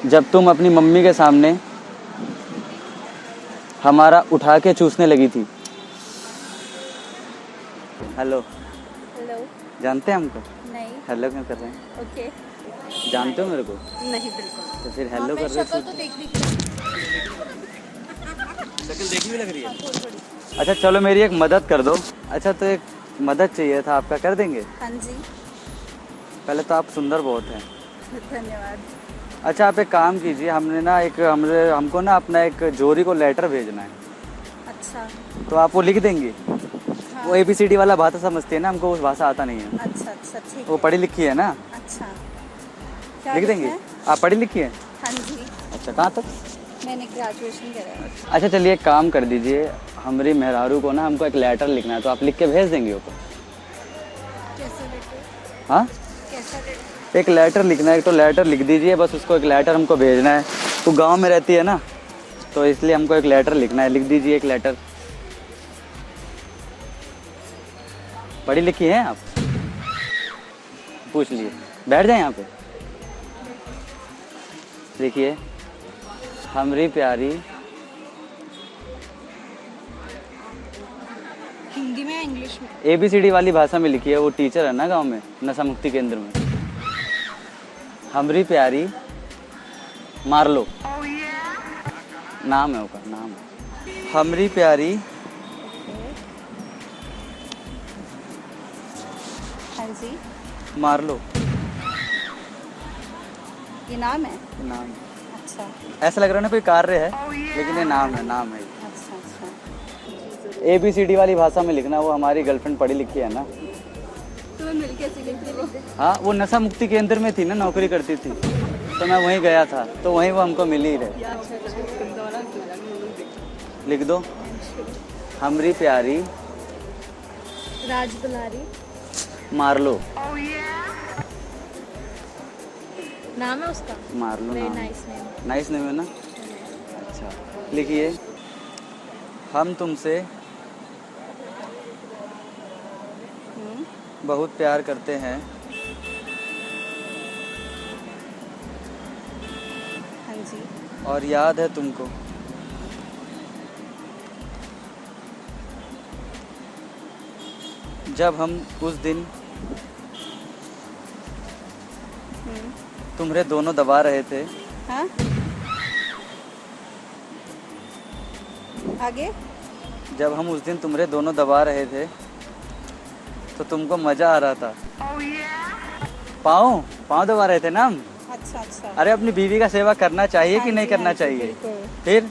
जब तुम अपनी मम्मी के सामने हमारा उठा के चूसने लगी थी। Hello, hello. जानते हैं हमको? नहीं। हेलो क्यों कर रहे हैं? ओके। जानते हो मेरे को? नहीं बिल्कुल। तो फिर हेलो कर रहे शक्ल थे। तो देखने शक्ल देखनी भी लग रही है। थोड़ी थोड़ी। अच्छा चलो मेरी एक मदद कर दो। अच्छा तो एक मदद चाहिए था आपका, कर देंगे? हाँ जी। पहले तो आप सुंदर बहुत हैं। धन्यवाद। अच्छा आप एक काम कीजिए, हमको ना अपना एक जोरी को लेटर भेजना है, अच्छा। तो आप वो लिख देंगी? हाँ। वो ABCD वाला भाषा समझती है ना, हमको उस भाषा आता नहीं है। अच्छा अच्छा ठीक वो है। पढ़ी लिखी है ना? अच्छा। क्या लिख लिखना देंगी? है? आप पढ़ी लिखी हैं? हाँ जी। अच्छा कहाँ तक? मैंने ग्रेजुएशन करा है। अच्छा चलिए एक काम कर दीजिए, हमारी मेहरारू को ना हमको एक लेटर लिखना है, तो आप लिख के भेज देंगे वो? कैसा लेटर? हाँ, कैसा लेटर? एक लेटर लिखना है, तो लेटर लिख दीजिए बस, उसको एक लेटर हमको भेजना है। वो गांव में रहती है ना, तो इसलिए हमको एक लेटर लिखना है, लिख दीजिए एक लेटर। पढ़ी लिखी हैं आप? पूछ लिए, बैठ जाए यहाँ पे। लिखिए, हमारी प्यारी, हिंदी में या इंग्लिश में? ABCD वाली भाषा में लिखी है, वो टीचर है ना गांव में, नशा मुक्ति केंद्र में। हमारी प्यारी मार्लो नाम है, उसका नाम है हमारी प्यारी हाँ जी। मार्लो, ये नाम है? नाम। अच्छा ऐसा लग रहा है ना कोई कार्य है, लेकिन ये नाम है, नाम है। अच्छा। अच्छा ABCD वाली भाषा में लिखना, वो हमारी गर्लफ्रेंड पढ़ी लिखी है ना। तुम्हें मिल कैसे लिखते? हाँ, वो नशा मुक्ति केंद्र में थी ना, नौकरी करती थी, तो मैं वहीं गया था, तो वहीं वो हमको मिल ही रहे। लिख दो, हमारी प्यारी राज दुलारी मार्लो, नाम है उसका? मार्लो वेरी नाम। Nice name. नाइस नेम है ना? अच्छा लिखिए, हम तुमसे बहुत प्यार करते हैं, हाँ जी। और याद है तुमको जब हम उस दिन तुम्हें दोनों दबा रहे थे। हाँ आगे? जब हम उस दिन तुम्हें दोनों दबा रहे थे तो तुमको मजा आ रहा था। पाँव पाँव दबा रहे थे ना हम। अच्छा अच्छा। अरे अपनी बीवी का सेवा करना चाहिए हाँ कि नहीं जी, करना हाँ जी, चाहिए? बिल्कुल। फिर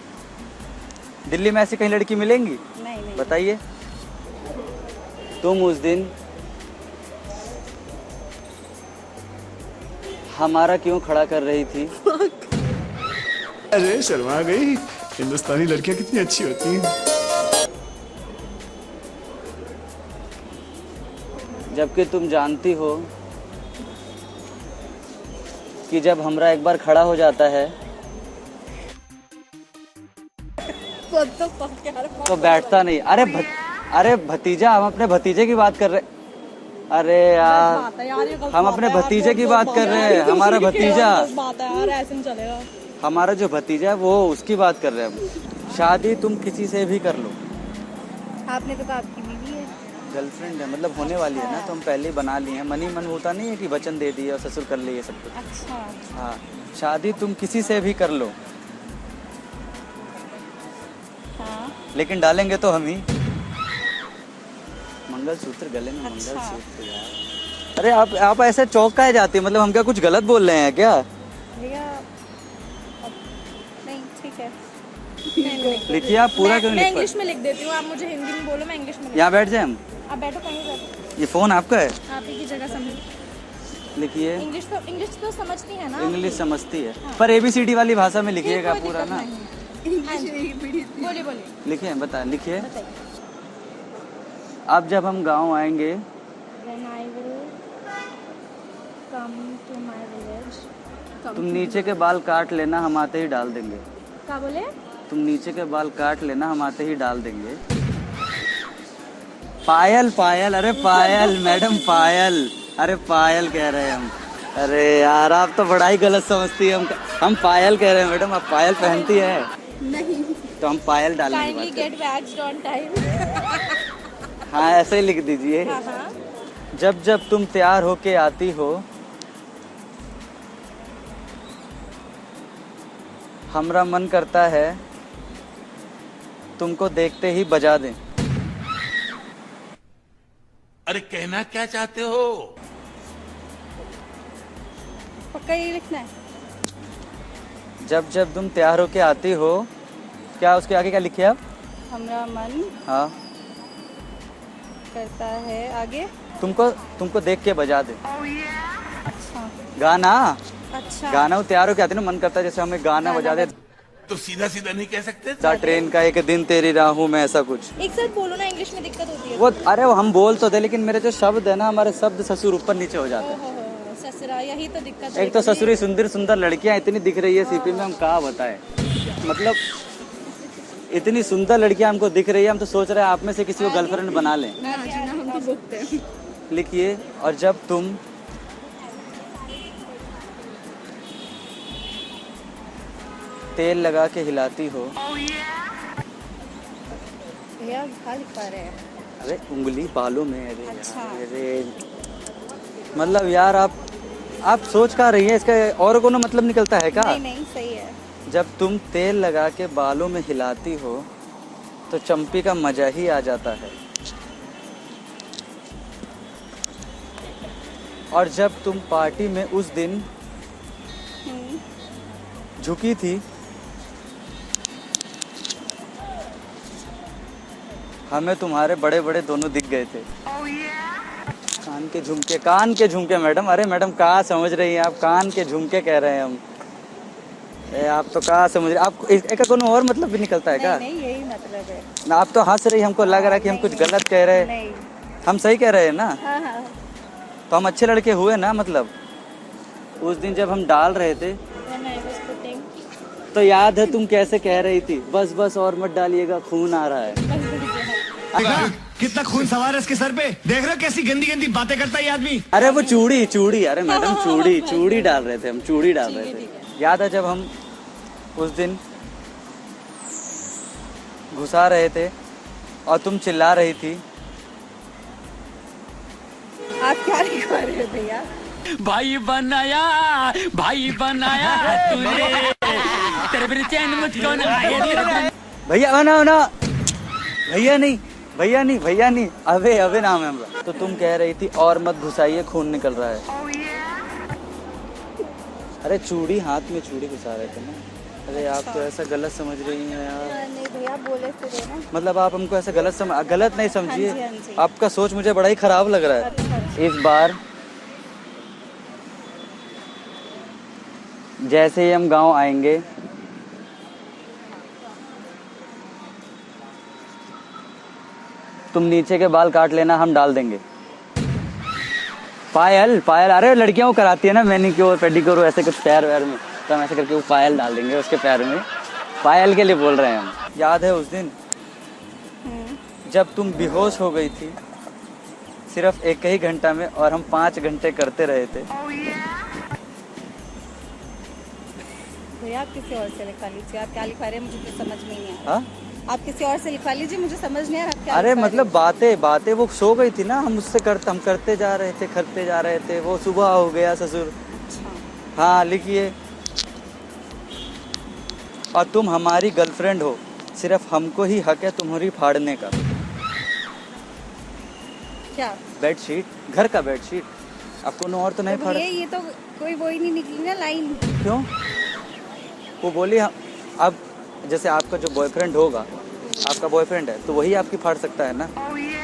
दिल्ली में ऐसी कहीं लड़की मिलेंगी? नहीं नहीं। बताइए। तुम उस दिन हमारा क्यों खड़ा कर रही थी? अरे शर्मा गई, हिंदुस्तानी लड़कियां कितनी अच्छी होती हैं। जबकि तुम जानती हो कि जब हमरा एक बार खड़ा हो जाता है तो बैठता नहीं। अरे भतीजा, हम अपने भतीजे की बात कर रहे। अरे यार हम अपने भतीजे की बात कर रहे हैं, हमारा भतीजा, ऐसे नहीं चलेगा। हमारा जो भतीजा है वो, उसकी बात कर रहे हैं हम। शादी तुम किसी से भी कर लो। आपने तो कहा आपकी बीवी है। गर्लफ्रेंड है, मतलब होने वाली है ना, तो हम पहले ही बना लिए हैं। मन ही मन होता नहीं है कि वचन दे दिए और ससुर कर लिए सब कुछ। अच्छा। हाँ, शादी तुम किसी से भी कर लो, हाँ। लेकिन डालेंगे तो हम ही। मंगलसूत्र गले में, अच्छा। मंगलसूत्र यार। अरे आप ऐसे चौक काहे जाती है? मतलब हम क्या कुछ गलत बोल रहे हैं क्या? भैया नहीं ठीक है। लिखिए आप पूरा क्यों मैं लिख इंग्लिश में लिख देती हूँ, आप मुझे हिंदी में बोलो, मैं इंग्लिश में लिख। यहाँ बैठ जाए हम। आप बैठो, कहीं बैठो। ये फोन आपका है? आप ही की जगह समझो। लिखिए। इंग्लिश तो समझती है ना? इंग्लिश समझती है, हाँ। पर ABCD वाली भाषा में लिखिएगा कोई पूरा दिक्कत ना। नहीं। बोलिए बोलिए। लिखिए, बता लिखिए। बताइए। अब जब हम गांव आएंगे When I will come to my village. तुम नीचे के बाल काट लेना, हम आते ही डाल देंगे। क्या बोले? तुम नीचे के बाल काट लेना, हम आते ही डाल देंगे। पायल पायल, अरे पायल मैडम, पायल, अरे पायल कह रहे हैं हम। अरे यार आप तो बड़ा ही गलत समझती है। हम पायल कह रहे हैं मैडम, आप पायल पहनती है नहीं। तो हम पायल डालने की काइंडली बात कर गेट वैक्स्ड ऑन टाइम। रहे। हाँ ऐसे ही लिख दीजिए। हाँ हाँ। जब जब तुम तैयार होके आती हो, हमरा मन करता है तुमको देखते ही बजा दें। अरे कहना क्या चाहते हो? पक्का यही लिखना है। जब जब तुम तैयार होके आती हो, क्या उसके आगे क्या लिखे आप? हमरा मन हाँ करता है आगे। तुमको देख के बजा दे। अच्छा गाना अच्छा। गाना वो तैयार होके आते ना, मन करता है जैसे हमें गाना बजा दे। तो सीधा सीधा नहीं कह सकते? ट्रेन का एक दिन तेरी राहों में, ऐसा कुछ। एक साथ बोलो ना, इंग्लिश में दिक्कत होती है। वो अरे वो हम बोल तो थे, लेकिन मेरे जो शब्द है ना, हमारे शब्द ससुर ऊपर नीचे हो जाते हैं। ओहो, ससुरा, यही तो दिक्कत एक तो ससुरी सुंदर सुंदर लड़कियां इतनी दिख रही है सीपी में, हम कहा बताएं। मतलब इतनी सुंदर लड़कियां हमको दिख रही है, हम तो सोच रहे हैं आप में से किसी को गर्लफ्रेंड बना लें। हम तो बोलते हैं। लिखिए, और जब तुम तेल लगा के हिलाती हो। भैया क्या लिख पा रहे हैं? अरे उंगली बालों में। अरे अच्छा। यार, अरे मतलब यार आप सोच का रही है, इसका और कोनो मतलब निकलता है क्या? नहीं नहीं, सही है। जब तुम तेल लगा के बालों में हिलाती हो तो चंपी का मजा ही आ जाता है। और जब तुम पार्टी में उस दिन झुकी थी, हमें तुम्हारे बड़े बड़े दोनों दिख गए थे। कान के झुमके मैडम। अरे मैडम कहाँ समझ रही हैं आप? कान के झुमके कह रहे हैं हम। आप तो कहाँ समझ रहे? आप एक कोनो और मतलब भी निकलता है क्या? नहीं नहीं, यही मतलब है ना, आप तो हंस रही, हमको लग रहा है कि हम कुछ गलत कह रहे हैं। नहीं। हम सही कह रहे हैं ना? हाँ हाँ। तो हम अच्छे लड़के हुए ना। मतलब उस दिन जब हम डाल रहे थे When I was putting, तो याद है तुम कैसे कह रही थी, बस बस और मत डालिएगा, खून आ रहा है। कितना खून सवार है इसके सर पे, देख रहे हो कैसी गंदी गंदी बातें करता है ये आदमी। अरे वो चूड़ी। अरे मैडम चूड़ी डाल रहे थे हम, चूड़ी डाल रहे थे। याद है जब हम उस दिन घुसा रहे थे और तुम चिल्ला रही थी। आप क्या लिख रहे हो भैया? भाई बनाया तूने, तेरे बिना चैन मुझको ना आए। भैया नहीं, अबे नाम है हमारा। तो तुम कह रही थी और मत घुसाइए, खून निकल रहा है। अरे चूड़ी, हाथ में चूड़ी घुसा रहे थे ना। अरे आप तो ऐसा गलत समझ रही हैं यार। नहीं भैया, बोले थे ना। मतलब आप हमको ऐसा गलत नहीं समझिए। हाँ जी, हाँ जी। आपका सोच मुझे बड़ा ही खराब लग रहा है। अच्छा। इस बार जैसे ही हम गांव आएंगे, तुम नीचे के बाल काट लेना, हम डाल देंगे। पायल अरे लड़कियां वो कराती है ना, मैनिक्योर पेडिक्योर, ऐसे कुछ पैर वैर में, तो हम ऐसे करके वो पायल डाल देंगे उसके पैर में। पायल के लिए बोल रहे हैं हम। याद है उस दिन जब तुम बेहोश हो गई थी सिर्फ 1 ही घंटा में, और हम 5 घंटे करते रहे थे। भैया आप किसी और से लिखवा लीजिए। आप क्या लिखवा रहे हैं मुझे तो समझ में नहीं आ रहा। हाँ? आप किसी और से लिखवा लीजिए, मुझे समझ नहीं आ रहा। क्या अरे लिखवा मतलब बातें वो सो गई थी ना, हम करते जा रहे थे। वो सुबह हो गया ससुर। रहे हैं? अच्छा। हाँ लिखिए, और तुम हमारी गर्लफ्रेंड हो, सिर्फ हमको ही हक है तुम्हारी फाड़ने का। क्या? बेडशीट, घर का बेडशीट, आपको और तो नहीं तो फाड़। भैया ये तो कोई वो ही नहीं निकली ना लाइन। क्यों? वो बोली अब जैसे आपका जो बॉयफ्रेंड होगा, आपका बॉयफ्रेंड है तो वही आपकी फाड़ सकता है ना।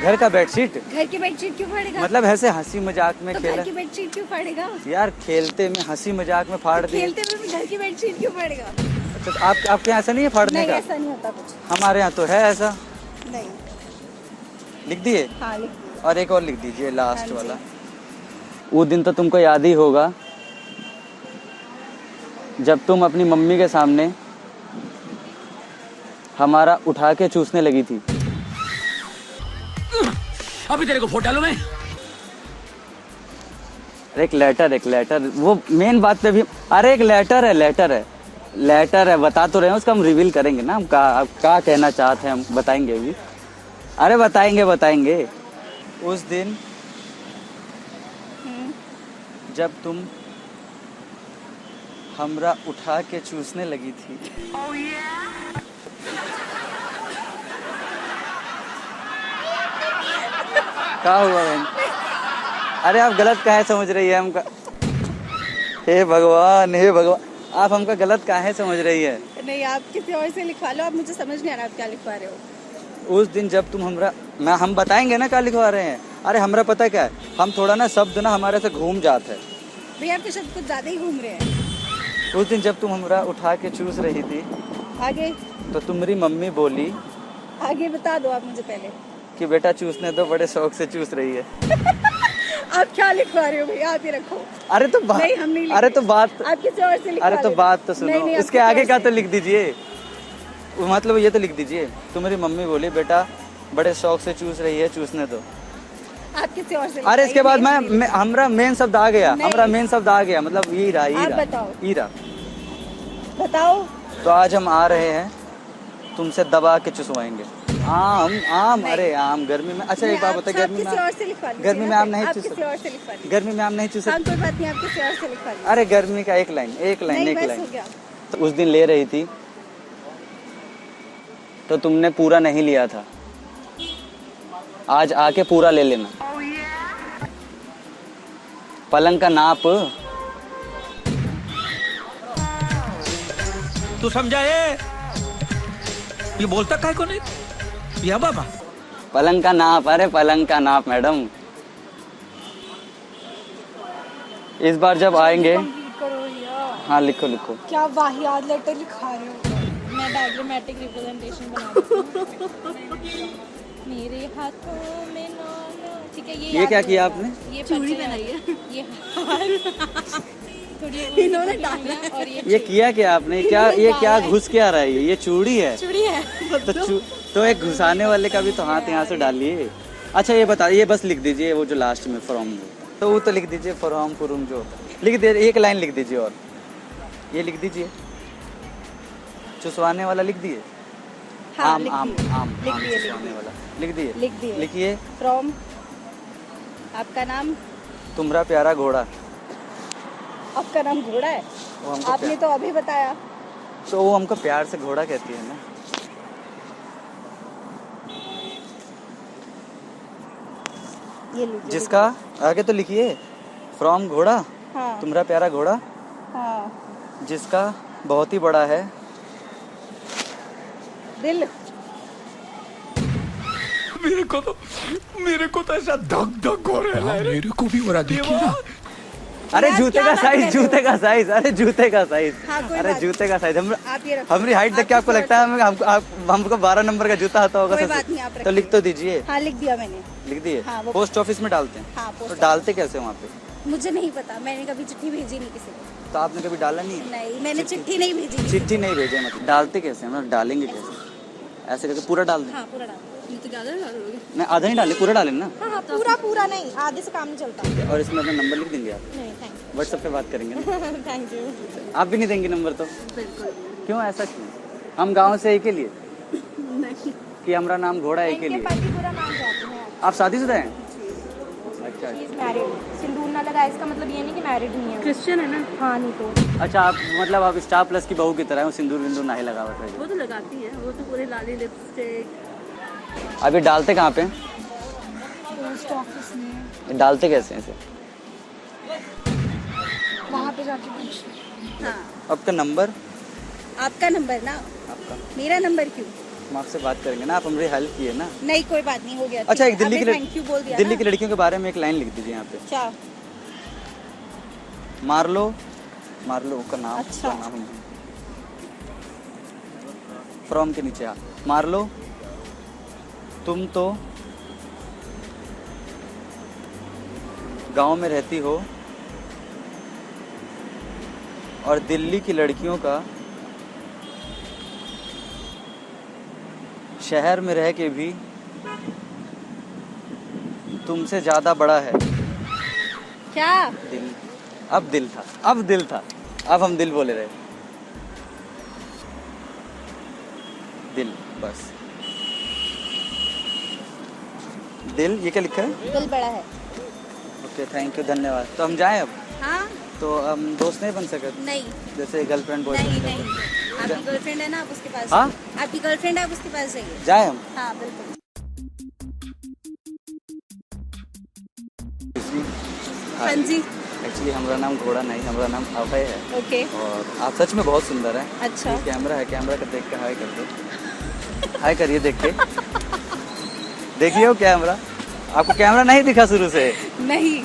घर का बेडशीट, घर की बेडशीट क्यों फाड़ेगा? मतलब ऐसे हंसी मजाक में तो खेला घर की बेडशीट क्यों फाड़ेगा? यार, खेलते में हंसी मजाक में फाड़ दी। खेलते हुए भी घर की बेडशीट क्यों फाड़ेगा? अच्छा तो आपके यहाँ ऐसा नहीं है फाड़ने नहीं, का? ऐसा नहीं होता कुछ। हमारे यहाँ तो है ऐसा। नहीं। लिख दिए? हाँ लिख दीजिए। और एक और लिख दीजिए, लास्ट हाँ जी। वाला। वो दिन तो तुमको याद ही होगा जब तुम अपनी मम्मी के सामने हमारा उठा के चूसने लगी थी। अभी तेरे को फोटो डालूं मैं? एक लेटर वो मेन बात पे भी। अरे एक लेटर है बता तो रहे हैं, उसका हम रिवील करेंगे ना। हम क्या कहना चाहते हैं हम बताएंगे अभी। अरे बताएंगे। उस दिन जब तुम हमरा उठा के चूसने लगी थी। क्या हुआ बहन? अरे आप गलत काहे समझ रही है हमका? हे भगवान आप हमका गलत काहे समझ रही है? नहीं, आप किसी और से लिखवा लो, आप मुझे समझ नहीं आ रहा आप क्या लिखवा रहे हो। उस दिन जब तुम हम बताएंगे ना क्या लिखवा रहे हैं। अरे हमरा पता क्या है, हम थोड़ा ना शब्द ना हमारे से घूम जाते हैं। भैया आपके शब्द कुछ ज्यादा ही घूम रहे हैं। उस दिन जब तुम हमरा उठा के चूस रही थी आगे तो तुम्हारी मम्मी बोली आगे बता दो आप मुझे पहले कि बेटा चूसने दो, बड़े शौक से चूस रही है। आप क्या लिखवा रहे हो भैया? आप ही रखो। अरे तो बात नहीं, हम नहीं लिख अरे रहे। तो बात आप किसी और से लिखवा अरे तो लेना। बात तो सुनो। नहीं, इसके आप आगे किसी का और तो से। लिख दीजिए। मतलब ये तो लिख दीजिए, तुम्हारी मम्मी बोली बेटा बड़े शौक से चूस रही है, चूसने दो। आप किसी और से अरे इसके बाद लिखवाइए, हमरा मेन शब्द आ गया। नहीं। हमरा मेन शब्द आ गया, मतलब आप बताओ। ईरा। बताओ। तो आज हम आ रहे हैं, तुमसे दबा के चुसवाएंगे। आम अरे आम गर्मी में। अच्छा एक बात बता, गर्मी में गर्मी में आम नहीं चूस किसी और से लिखवा लीजिए। गर्मी में आम नहीं चूस हाँ, कोई बात नहीं, आप किसी और से लिखवा लीजिए। अरे गर्मी का एक लाइन नहीं, बस हो गया। तो उस दिन ले रही थी तो तुमने पूरा नहीं लिया था, आज आके पूरा ले लेना। पलंग का नाप तू समझा ये बोलता काय को नहीं या बाबा? पलंग का नाप। अरे पलंग का नाप मैडम। इस बार जब आएंगे। कंप्लीट करो भैया। हाँ लिखो क्या वाहियात लेटर लिखा रहे हो? मैं डायग्रामेटिक रिप्रेजेंटेशन बना रही हूँ। मेरे हाथों में ठीक है। ये क्या किया आपने? ये चूड़ी पहनाई है। ये हार इन्होंने डाला और ये किया क्या आपने? ये क्या घुस के आ रहा है? ये चूड़ी है। चूड़ी है। तो एक घुसाने वाले का भी तो हाथ यहाँ से डालिए। अच्छा ये बता, ये बस लिख दीजिए वो जो लास्ट में फ्रॉम, तो वो तो लिख दीजिए फ्रॉम पुरुम जो लिख दे। एक लाइन लिख दीजिए और ये लिख दीजिए चुसवाने वाला लिख दिए। हाँ, आम लिख आम दिए। आम लिख आम दिए, चुसवाने वाला लिख दिए। लिखिए फ्रॉम आपका नाम। तुम्हारा प्यारा घोड़ा। आपका नाम घोड़ा है? वो हमको आपने तो अभी बताया। तो वो हमको प्यार से घोड़ा कहती है ना। ये लीजिए। जिसका आगे तो लिखिए फ्रॉम घोड़ा। हाँ। तुम्हारा प्यारा घोड़ा हाँ। जिसका बहुत ही बड़ा है दिल। मेरे को तो ऐसा धक हो रहा है। मेरे को भी हो रहा, देखिए ना। अरे यार, जूते क्या का बात साइज, करते हो? जूते का साइज, अरे जूते का साइज। हाँ, कोई अरे बात जूते का साइज। आप ये रखो। हमारी हाइट देख के आपको किसी लगता है हमको 12 नंबर का जूता आता होगा कोई सबसे? बात नहीं, आप तो रखिए। लिख तो दीजिए। हाँ, लिख दिया मैंने। लिख दिए। हाँ, वो- पोस्ट ऑफिस में डालते हैं। हाँ, तो पोस्ट डालते कैसे वहाँ पे? मुझे नहीं पता, मैंने कभी चिट्ठी भेजी नहीं किसी को। तो आपने कभी डाला नहीं है? नहीं, मैंने चिट्ठी नहीं भेजी किसी चिट्ठी नहीं भेजे, मतलब डालते कैसे? मतलब डालेंगे कैसे? ऐसे करके पूरा डाल को। दें? हाँ, पूरा डाल। ये तो ज़्यादा डाल दोगे। नहीं आधा नहीं डाले, पूरा डालें ना। हाँ हाँ, पूरा नहीं, आधे से काम नहीं चलता। और इसमें अपना नंबर लिख देंगे आप? नहीं, थैंक व्हाट्सएप पे बात करेंगे ना? यू। Thank you. आप भी नहीं देंगे नंबर तो? बिल्कुल क्यों ऐसा क्यों? हम गाँव से एक के लिए नहीं। कि हमारा नाम घोड़ा है एक के इनके लिए। पति पूरा नाम जानते हैं। आप शादीशुदा हैं? अच्छा She is married। सिंदूर ना लगाए इसका मतलब ये नहीं कि मैरिड नहीं है। क्रिश्चियन है ना? हाँ, नहीं तो। अच्छा, आप मतलब आप स्टार प्लस की बहू की तरह हो, सिंदूर विंदूर नहीं लगावत है? वो तो लगाती है, वो तो पूरे लाली लिपस्टिक। अभी डालते कहाँ पे? पोस्ट ऑफिस में। डालते कैसे हैं इसे? वहाँ पे जाके पूछ। हाँ, आपका नंबर? आपका नंबर ना? आपका? मेरा नंबर क्यों? हम आपसे बात करेंगे ना, आप हमारी हेल्प किए ना। नहीं, कोई बात नहीं, हो गया। अच्छा, एक दिल्ली थैंक यू बोल दिया दिल्ली ना? की लड़कियों के बारे में एक लाइन लिख दीजिए यहाँ पे। क्या? मार लो का नाम। अच्छा। फ्रॉम के नीचे आ, मार लो तुम तो गांव में रहती हो और दिल्ली की लड़कियों का शहर में रह के भी तुमसे ज़्यादा बड़ा है। क्या? दिल, अब दिल था, अब दिल था, अब हम दिल बोले रहे। दिल, बस दिल। ये क्या लिखा है? दिल बड़ा है। ओके, थैंक यू, धन्यवाद। तो हम जाएं अब? हाँ? तो हम दोस्त नहीं बन सकते? नहीं जैसे गर्लफ्रेंड नहीं बॉयफ्रेंड? नहीं, आपकी गर्लफ्रेंड है ना, आप उसके पास हाँ? जाइए। आपकी गर्लफ्रेंड है, आप उसके पास जाइए। जाए हम? हाँ बिल्कुल। हाँ जी। एक्चुअली हमारा नाम घोड़ा नहीं, हमारा नाम अभय है। ओके। और आप सच में बहुत सुंदर हैं। अच्छा। ये कैमरा है, कैमरा को देख के हाय कर दो। हाय करिए देख के। देखिए वो कैमरा। आपको कैमरा नहीं दिखा शुरू से? नहीं।